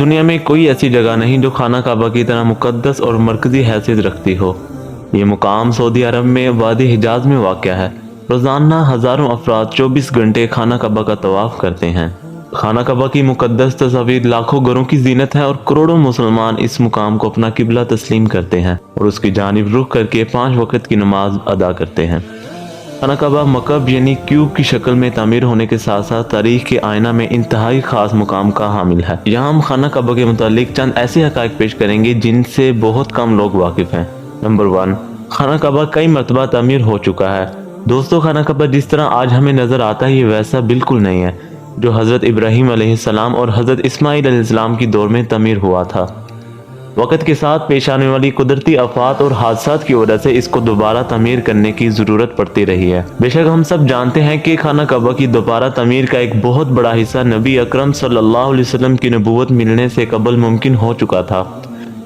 दुनिया में कोई ऐसी जगह नहीं जो खाना काबा की तरह मुकद्दस और मरकजी हैसियत रखती हो। ये मुकाम सऊदी अरब में वादी हिजाज में वाक़या है। रोज़ाना हज़ारों अफराद 24 घंटे खाना काबा का तवाफ़ करते हैं। खाना काबा की मुकद्दस तस्वीर लाखों घरों की जीनत है और करोड़ों मुसलमान इस मुकाम को अपना किबला तस्लीम करते हैं और उसकी जानिब रुख करके 5 वक्त की नमाज अदा करते हैं। खाना काबा मकब यानी क्यूब की शक्ल में तामीर होने के साथ साथ तारीख के आईना में इंतहाई खास मुकाम का हामिल है। यहाँ हम खाना काबा के मुतालिक चंद ऐसे हक़ाइक़ पेश करेंगे जिनसे बहुत कम लोग वाकिफ़ हैं। नंबर 1, खाना काबा कई मरतबा तामीर हो चुका है। दोस्तों, खाना काबा जिस तरह आज हमें नज़र आता है ये वैसा बिल्कुल नहीं है जो हज़रत इब्राहीम अलैहिस्सलाम और हज़रत इस्माइल अलैहिस्सलाम की दौर में तामीर हुआ था। वक़्त के साथ पेश आने वाली कुदरती आफात और हादसात की वजह से इसको दोबारा तामीर करने की ज़रूरत पड़ती रही है। बेशक हम सब जानते हैं कि खाना काबा की दोबारा तामीर का एक बहुत बड़ा हिस्सा नबी अकरम सल्लल्लाहु अलैहि वसल्लम की नबूवत मिलने से कबल मुमकिन हो चुका था।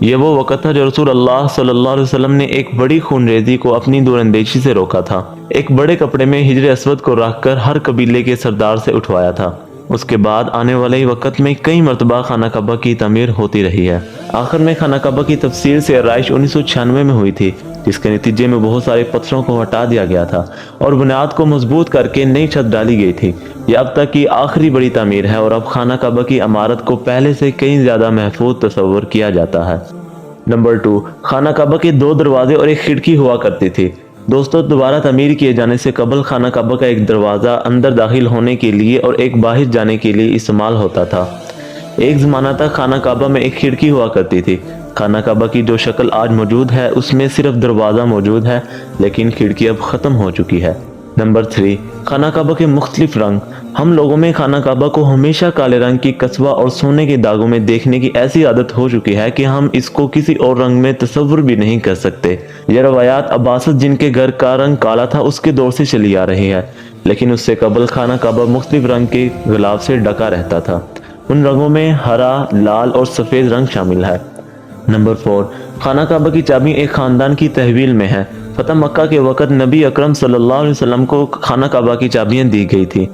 ये वो वक़्त था जब रसूल अल्लाह सल्लल्लाहु अलैहि वसल्लम ने एक बड़ी खूनरेज़ी को अपनी दूरअंदेशी से रोका था। एक बड़े कपड़े में हिजर अस्वद को रखकर हर कबीले के सरदार से उठवाया था। उसके बाद आने वाले वक़्त में कई मरतबा खाना काबा की तामीर होती रही है। आखिर में खाना काबा की तफसील से आराइश 1996 में हुई थी, जिसके नतीजे में बहुत सारे पत्थरों को हटा दिया गया था और बुनियाद को मजबूत करके नई छत डाली गई थी। यह अब तक की आखिरी बड़ी तामीर है और अब खाना काबा की इमारत को पहले से कई ज़्यादा महफूज तस्वर किया जाता है। नंबर 2, खाना काबा के 2 दरवाजे और एक खिड़की हुआ करती थी। दोस्तों, दोबारा तामीर किए जाने से कबल खाना काबा का एक दरवाज़ा अंदर दाखिल होने के लिए और एक बाहर जाने के लिए इस्तेमाल होता था। एक ज़माना तक खाना काबा में एक खिड़की हुआ करती थी। खाना काबा की जो शक्ल आज मौजूद है उसमें सिर्फ दरवाज़ा मौजूद है, लेकिन खिड़की अब ख़त्म हो चुकी है। नंबर 3, खाना काबा के मुख्तलिफ रंग। हम लोगों में खाना काबा को हमेशा काले रंग की कस्बा और सोने के दागों में देखने की ऐसी आदत हो चुकी है कि हम इसको किसी और रंग में तस्वुर भी नहीं कर सकते। यह रवायात अब्बासिद जिनके घर का रंग काला था उसके दौर से चली आ रही है, लेकिन उससे कबल खाना काबा मुख्तलिफ रंग के गुलाब से ढका रहता था। उन रंगों में हरा, लाल और सफ़ेद रंग शामिल है। नंबर 4, खाना काबा की चाबी एक ख़ानदान की तहवील में है। फतह मक्का के वक़्त नबी अकरम सल्लल्लाहु अलैहि वसल्लम को खाना काबा की चाबियाँ दी गई थी,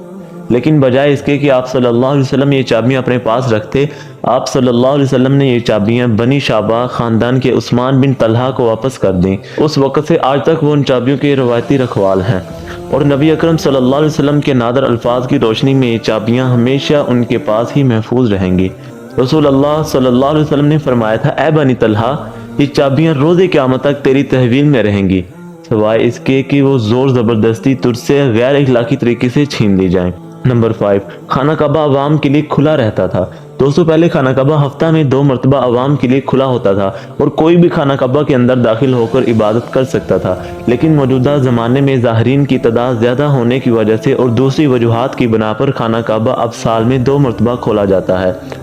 लेकिन बजाय इसके कि आप सल्लल्लाहु अलैहि वसल्लम ये चाबियाँ अपने पास रखते, आप सल्लल्लाहु अलैहि वसल्लम ने ये चाबियाँ बनी शाबा ख़ानदान के उस्मान बिन तलहा को वापस कर दी। उस वक़्त से आज तक वो उन चाबियों के रवायती रखवाल हैं और नबी अकरम सल्लल्लाहु अलैहि वसल्लम के नादर अल्फाज की रोशनी में ये चाबियाँ हमेशा उनके पास ही महफूज रहेंगी। रसूल अल्लाह सल्लल्लाहु अलैहि वसल्लम ने फरमाया था, ए बनी तलहा, ये चाबियाँ रोज़े क़यामत तक तेरी तहवील में रहेंगी, सिवाय इसके कि वो ज़ोर ज़बरदस्ती तुझसे गैर इखलाकी तरीके से छीन ली जाएं। नंबर 5, खाना काबा अवाम के लिए खुला रहता था। दोस्तों, पहले खाना काबा हफ्ता में 2 मरतबा अवाम के लिए खुला होता था और कोई भी खाना काबा के अंदर दाखिल होकर इबादत कर सकता था, लेकिन मौजूदा ज़माने में ज़ाहिरीन की तादाद ज़्यादा होने की वजह से और दूसरी वजूहात की बिना पर खाना काबा अब साल में 2 मरतबा खोला जाता है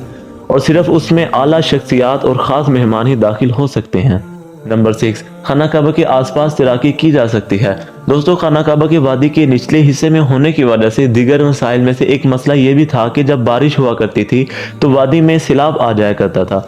और सिर्फ उसमें आला शख्सियात और ख़ास मेहमान ही दाखिल हो सकते हैं। नंबर 6, खाना काबा के आसपास तैराकी की जा सकती है। दोस्तों, खाना काबा के वादी के निचले हिस्से में होने की वजह से दीगर मसाइल में से एक मसला ये भी था कि जब बारिश हुआ करती थी तो वादी में सैलाब आ जाया करता था।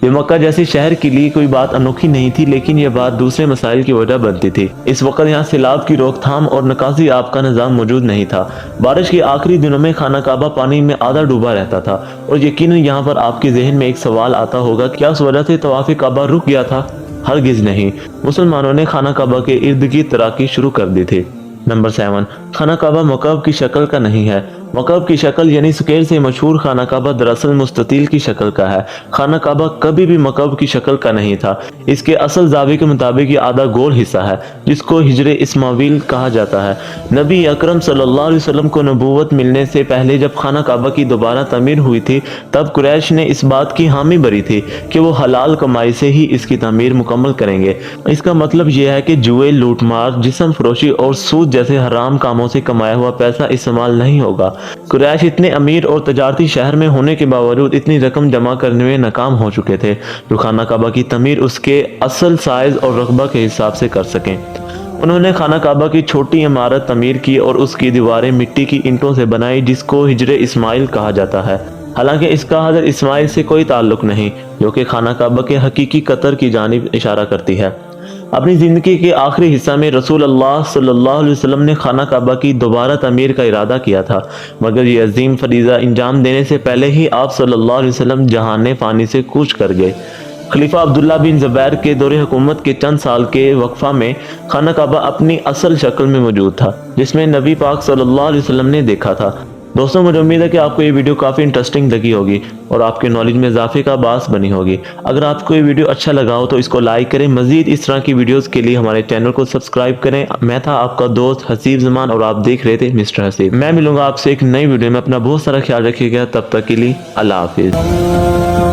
ये मक्का जैसे शहर के लिए कोई बात अनोखी नहीं थी, लेकिन यह बात दूसरे मसाइल की वजह बनती थी। इस वक्त यहाँ सैलाब की रोकथाम और निकासी आब का निज़ाम मौजूद नहीं था। बारिश के आखिरी दिनों में खाना काबा पानी में आधा डूबा रहता था और यकीनन यहाँ पर आपके जहन में एक सवाल आता होगा, क्या उस वजह से तवाफ़ काबा रुक गया था? हरगिज़ नहीं, मुसलमानों ने खाना काबा के इर्द गिर्द तैराकी शुरू कर दी थी। नंबर 7, खाना काबा मकब की शक्ल का नहीं है। मकब की शक्ल यानी स्क्वायर से मशहूर खाना काबा दरअसल मुस्ततील की शक्ल का है। खाना काबा कभी भी मकब की शक्ल का नहीं था। इसके असल जावी के मुताबिक ये आधा गोल हिस्सा है जिसको हिजरे इस्माइल कहा जाता है। नबी अकरम सल्लल्लाहु अलैहि वसल्लम को नबूवत मिलने से पहले जब खाना काबा की दोबारा तामीर हुई थी तब कुरैश ने इस बात की हामी भरी थी कि वो हलाल कमाई से ही इसकी तामीर मुकम्मल करेंगे। इसका मतलब यह है कि जुए, लूटमार, जिस्म फरोशी और सूद जैसे हराम कामों से कमाया हुआ पैसा इस्तेमाल नहीं होगा। कुरैश इतने अमीर और तजारती शहर में होने के बावजूद इतनी रकम जमा करने में नाकाम हो चुके थे जो खाना काबा की तमीर उसके असल साइज और रकबा के हिसाब से कर सकें। उन्होंने खाना काबा की छोटी इमारत तमीर की और उसकी दीवारें मिट्टी की ईंटों से बनाई जिसको हिजरे इस्माइल कहा जाता है। हालांकि इसका हज़रत इस्माइल से कोई ताल्लुक नहीं, जो कि खाना काबा के हकीकी कतर की जानिब इशारा करती है। اپنی زندگی کے آخری حصہ میں رسول اللہ صلی اللہ علیہ وسلم نے خانہ کعبہ کی دوبارہ تعمیر کا ارادہ کیا تھا، مگر یہ عظیم فریضہ انجام دینے سے پہلے ہی آپ صلی اللہ علیہ وسلم جہان فانی سے کوچ کر گئے۔ خلیفہ عبداللہ بن زبیر کے دور حکومت کے چند سال کے وقفہ میں خانہ کعبہ اپنی اصل شکل میں موجود تھا، جس میں نبی پاک صلی اللہ علیہ وسلم نے دیکھا تھا۔ دوستوں، مجھے امید ہے کہ آپ کو یہ ویڈیو کافی انٹرسٹنگ لگی ہوگی اور آپ کے نالج میں اضافے کا باعث بنی ہوگی۔ اگر آپ کو یہ ویڈیو اچھا لگا ہو تو اس کو لائک کریں۔ مزید اس طرح کی ویڈیوز کے لیے ہمارے چینل کو سبسکرائب کریں۔ میں تھا آپ کا دوست حسیب زمان اور آپ دیکھ رہے تھے مسٹر حسیب۔ میں ملوں گا آپ سے ایک نئی ویڈیو میں۔ اپنا بہت سارا خیال رکھیے گا، تب تک کے لیے اللہ حافظ۔